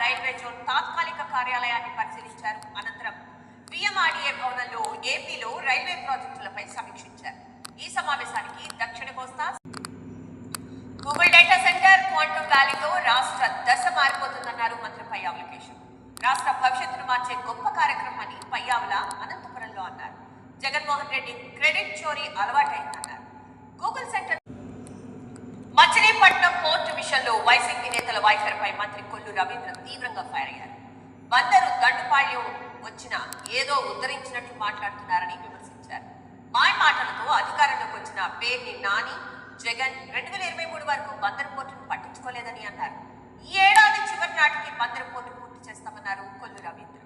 Railway zone తాత్కాలిక కార్యాలయాన్ని పరిశీలించారు. అనంతరం పిఎంఆర్డీఏ భవనంలో ఏపీలో రైల్వే ప్రాజెక్టులపై సమీక్షించారు. ఈ సమావేశానికి దక్షిణ కోస్తా గూగుల్ డేటా సెంటర్ క్వాంటమ్ వ్యాలీతో రాష్ట్ర దశ మారిపోతుందన్నారు మంత్రి పయ్యావుల కేశవ్. రాష్ట్ర భవిష్యత్తును మార్చే గొప్ప కార్యక్రమం అని పయ్యావుల అనంతపురంలో అన్నారు. జగన్మోహన్ రెడ్డి క్రెడిట్ చోరీ అలవాటైందన్నారు. గూగుల్ సెంటర్ మచిలీపట్నం పోర్టు విషయంలో వైసీపీ నేతల వైఖరిపై మంత్రి కొల్లు రవీంద్ర తీవ్రంగా ఫైర్ అయ్యారు. బందరు దండుపాళ్యం వచ్చిన ఏదో ఉద్ధరించినట్లు మాట్లాడుతున్నారని విమర్శించారు. మాయ మాటలతో అధికారంలోకి వచ్చిన పేర్ని నాని జగన్ 2023 వరకు బందరు పోర్టును పట్టించుకోలేదని అన్నారు. ఈ ఏడాది చివరి నాటికి బందరు పోర్టు పూర్తి చేస్తామన్నారు కొల్లు రవీంద్ర.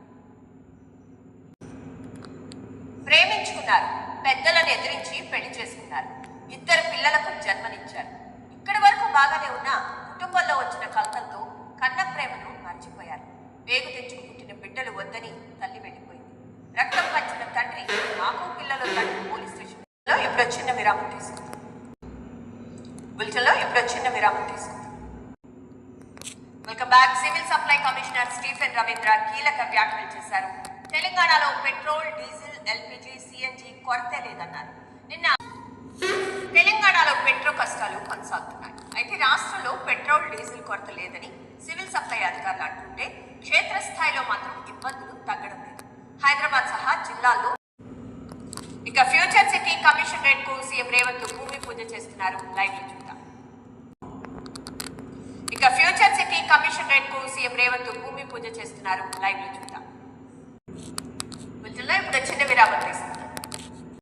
ప్రేమించుకున్నారు, పెద్దలను ఎదిరించి పెళ్లి చేసుకున్నారు, 2 పిల్లలకు జన్మనిచ్చారు. ఇక్కడి వరకు బాగానే ఉన్న కుటుంబంలో వచ్చిన కలతలతో కన్న ప్రేమను మర్చిపోయారు. వేగు తెచ్చుకు పుట్టిన బిడ్డలు వద్దని తల్లి వెళ్ళిపోయింది. రక్తం పంచిన తండ్రి నాకు పిల్లలు తండ్రి పోలీస్ స్టేషన్లో ఎప్పుడో చిన్న విరామం తీసుకుంది. Welcome back. Civil supply commissioner Stephen Ravindra కీలక వ్యాఖ్యలు చేశారు. తెలంగాణలో పెట్రోల్, డీజిల్, ఎల్పీజీ, సిఎన్జి కొరత లేదన్నారు. నిన్న తెలంగాణలో పెట్రో కష్టాలు కొనసాగుతున్నాయి. అయితే రాష్ట్రంలో పెట్రోల్, డీజిల్ కొరత లేదని సివిల్ సప్లై అధికారులు అంటుంటే క్షేత్రస్థాయిలో మాత్రం ఇబ్బందులు తగ్గడం లేదు. హైదరాబాద్ సహా జిల్లాల్లో ఇక ఫ్యూచర్ సిటీ కమిషనరేట్ కు సీఎం రేవంత్ భూమి పూజ చేస్తున్నారు. లైవ్ లో చూద్దాం. ఇప్పుడు చిన్న విరామం తీసుకుందాం.